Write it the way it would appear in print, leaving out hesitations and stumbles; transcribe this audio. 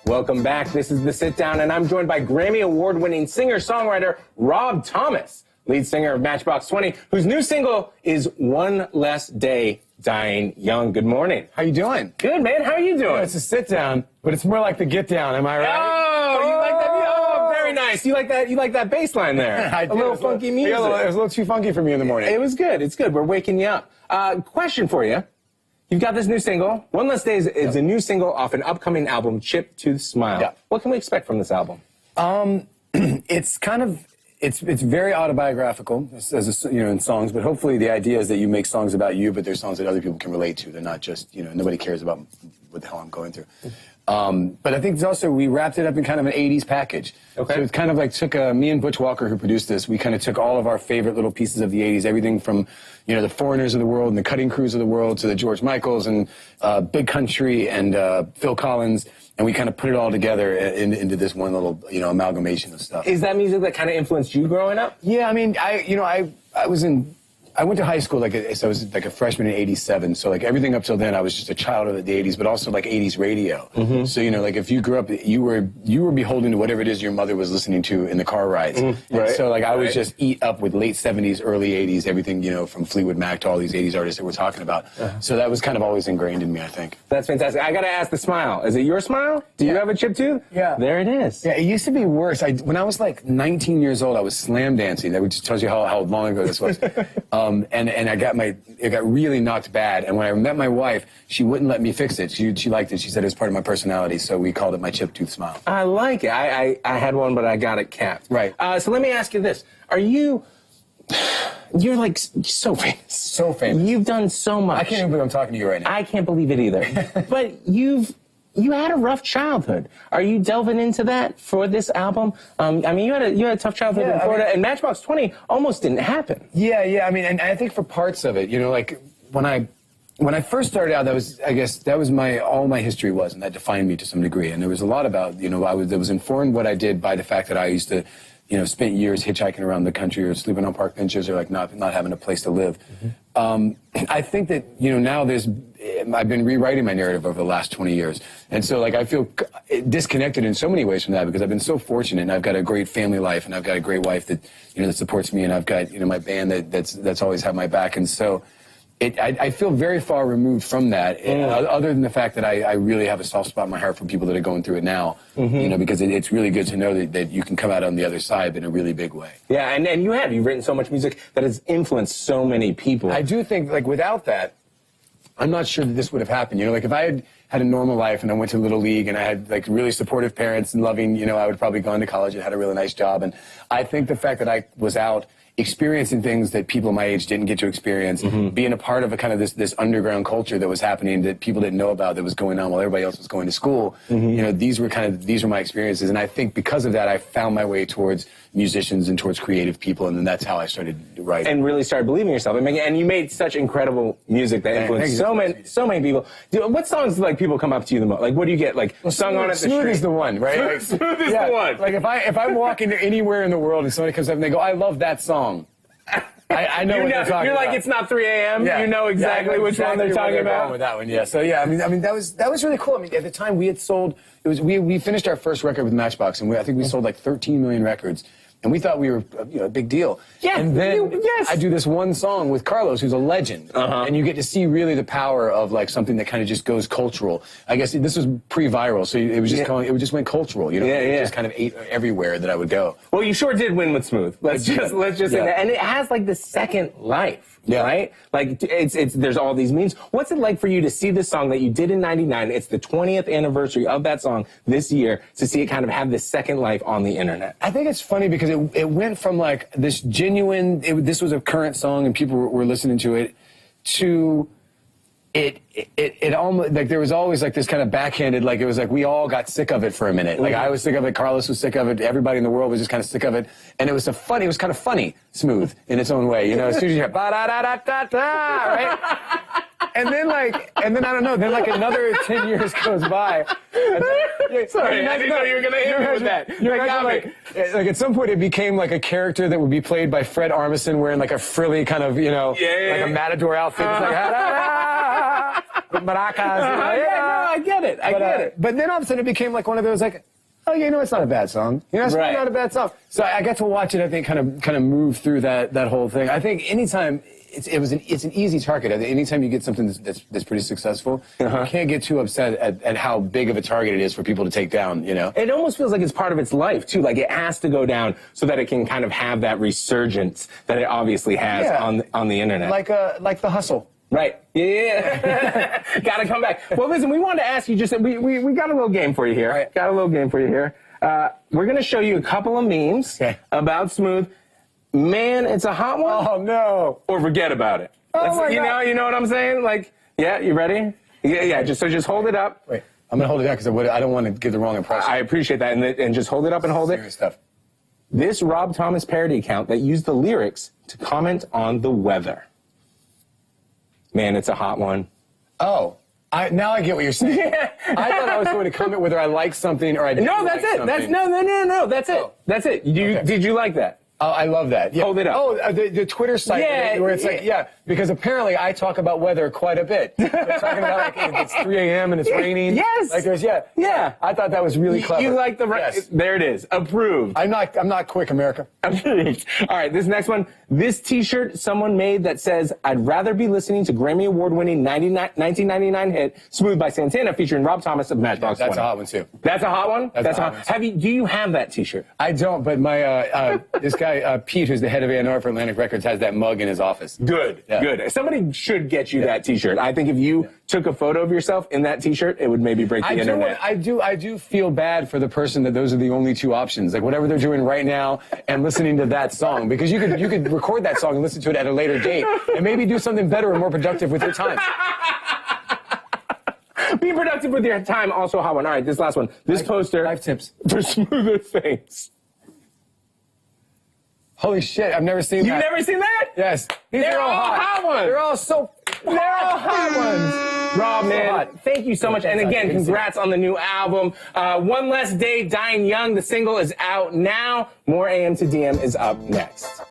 Welcome back. This is The Sit Down, and I'm joined by Grammy Award-winning singer-songwriter Rob Thomas, lead singer of Matchbox 20, whose new single is One Less Day Dying Young. Good morning. How you doing? Good, man. How are you doing? It's a sit down, but it's more like the get down. Am I right? Oh, you like that? Oh, very nice. You like that? You like that bass line there? I do. A little funky music. It was a little too funky for me in the morning. It was good. It's good. We're waking you up. Question for you. You've got this new single. One Less Day is a new single off an upcoming album, Chip Tooth Smile. Yeah. What can we expect from this album? It's kind of it's very autobiographical, as in songs. But hopefully, the idea is that you make songs about you, but they're songs that other people can relate to. They're not just nobody cares about what the hell I'm going through. But I think it's also, we wrapped it up in kind of an 80s package. Okay. So it's kind of like me and Butch Walker, who produced this, we kind of took all of our favorite little pieces of the 80s, everything from, the Foreigners of the world and the Cutting Crews of the world to the George Michaels and Big Country and Phil Collins, and we kind of put it all together into this one little, amalgamation of stuff. Is that music that kind of influenced you growing up? Yeah, I mean, I went to high school so I was like a freshman in '87. So like everything up till then, I was just a child of the '80s, but also like '80s radio. Mm-hmm. So like if you grew up, you were beholden to whatever it is your mother was listening to in the car rides. Mm-hmm. Right. So like I was just eat up with late '70s, early '80s, everything from Fleetwood Mac to all these '80s artists that we're talking about. Uh-huh. So that was kind of always ingrained in me, I think. That's fantastic. I gotta ask the smile. Is it your smile? Do you have a chip tooth? Yeah. There it is. Yeah, it used to be worse. When I was like 19 years old, I was slam dancing. That just tells you how long ago this was. And it got really knocked bad. And when I met my wife, she wouldn't let me fix it. She liked it. She said it was part of my personality. So we called it my chip tooth smile. I like it. I had one, but I got it capped. Right. So let me ask you this. You're like so famous. So famous. You've done so much. I can't even believe I'm talking to you right now. I can't believe it either. But you had a rough childhood. Are you delving into that for this album? I mean, you had a tough childhood in Florida, and Matchbox 20 almost didn't happen. Yeah. I mean, and I think for parts of it, like when I first started out, that was all my history was, and that defined me to some degree. And there was a lot about, that was informed what I did by the fact that I used to, spent years hitchhiking around the country or sleeping on park benches or like not having a place to live. Mm-hmm. I think that, now I've been rewriting my narrative over the last 20 years. And so like I feel disconnected in so many ways from that because I've been so fortunate and I've got a great family life and I've got a great wife that, that supports me and I've got, my band that's always had my back. And so I feel very far removed from that, other than the fact that I really have a soft spot in my heart for people that are going through it now, mm-hmm. Because it's really good to know that you can come out on the other side in a really big way. Yeah, and you've written so much music that has influenced so many people. I do think, like, without that, I'm not sure that this would have happened. Like, if I had a normal life and I went to Little League and I had, like, really supportive parents and loving, I would probably gone to college and had a really nice job. And I think the fact that I was out experiencing things that people my age didn't get to experience, mm-hmm. being a part of a kind of this underground culture that was happening that people didn't know about, that was going on while everybody else was going to school. Mm-hmm. These were my experiences, and I think because of that, I found my way towards musicians and towards creative people, and then that's how I started writing. And really started believing in yourself. And you made such incredible music that influenced so many people. What songs like people come up to you the most? Like, what do you get sung on at the street? Smooth is the one, right? Smooth is the one. Like if I walk into anywhere in the world and somebody comes up and they go, "I love that song." I know what they're talking about. You're like, it's not 3 a.m. Yeah. You know exactly which one they're talking about. With that one, yeah. So yeah, I mean that was really cool. I mean, at the time we had sold, we finished our first record with Matchbox, and I think we sold like 13 million records. And we thought we were a big deal. Yeah, and then I do this one song with Carlos, who's a legend. Uh-huh. And you get to see really the power of like something that kind of just goes cultural. I guess this was pre-viral, so it was just it just went cultural. It just kind of ate everywhere that I would go. Well, you sure did win with Smooth. Let's just say that. And it has like the second life. Yeah. Right? Like, there's all these memes. What's it like for you to see this song that you did in '99? It's the 20th anniversary of that song this year, to see it kind of have this second life on the internet. I think it's funny because it went from like this genuine, this was a current song and people were listening to it, to it almost, like there was always like this kind of backhanded, like it was like we all got sick of it for a minute. Like I was sick of it, Carlos was sick of it, everybody in the world was just kind of sick of it. And it was kind of funny, Smooth in its own way. As soon as you hear ba-da-da-da-da-da, right? And then I don't know, then like another 10 years goes by. Sorry, I didn't know you were going to hit me with that. Like at some point it became like a character that would be played by Fred Armisen wearing like a frilly kind of, like a matador outfit. It's like, but maracas. I get it. I get it. But then all of a sudden it became like one of those like, oh, you know, it's not a bad song. You know, it's really not a bad song. So I got to watch it, I think, kind of move through that whole thing. I think anytime it's an easy target. I think anytime you get something that's pretty successful, you can't get too upset at how big of a target it is for people to take down, you know? It almost feels like it's part of its life, too. Like, it has to go down so that it can kind of have that resurgence that it obviously has on the internet. Like The Hustle. Right. Yeah. Gotta come back. Well, listen, we wanted to ask you we got a little game for you here. Right. Got a little game for you here. We're going to show you a couple of memes about Smooth. Man, it's a hot one. Oh, no. Or forget about it. Oh, my God. You know what I'm saying? Like, yeah, you ready? Yeah, just hold it up. Wait, I'm going to hold it down because I don't want to give the wrong impression. I appreciate that. And just hold it up and hold Serious stuff. This Rob Thomas parody account that used the lyrics to comment on the weather. Man, it's a hot one. Oh. Now I get what you're saying. I thought I was going to comment whether I like something or I didn't. No, that's it. Something. No. That's it. That's it. Did you like that? Oh, I love that. Yeah. Hold it up. Oh, the Twitter site where it's like, because apparently I talk about weather quite a bit. They're talking about like it's 3 a.m. and it's raining. Yes. Like there's I thought that was really clever. You like the yes. There it is. Approved. I'm not quick, America. Approved. All right, this next one. This T-shirt someone made that says, "I'd rather be listening to Grammy award-winning 1999 hit Smooth by Santana featuring Rob Thomas of Matchbox 20." That's a hot one too. That's a hot one. That's a hot one. Do you have that T-shirt? I don't, but my this guy Pete, who's the head of A&R for Atlantic Records, has that mug in his office. Good. Somebody should get you that T-shirt. I think if you took a photo of yourself in that T-shirt, it would maybe break the internet. I do feel bad for the person that those are the only two options. Like whatever they're doing right now and listening to that song, because you could record that song and listen to it at a later date and maybe do something better and more productive with your time. Be productive with your time. Also a hot one. All right, this last one. This poster. 5 tips for smoother things. Holy shit, I've never seen that. You've never seen that? Yes. They're all hot ones. They're all hot ones. Rob, man, thank you so much. And again, congrats on the new album. One Less Day, Dying Young. The single is out now. More AM to DM is up next.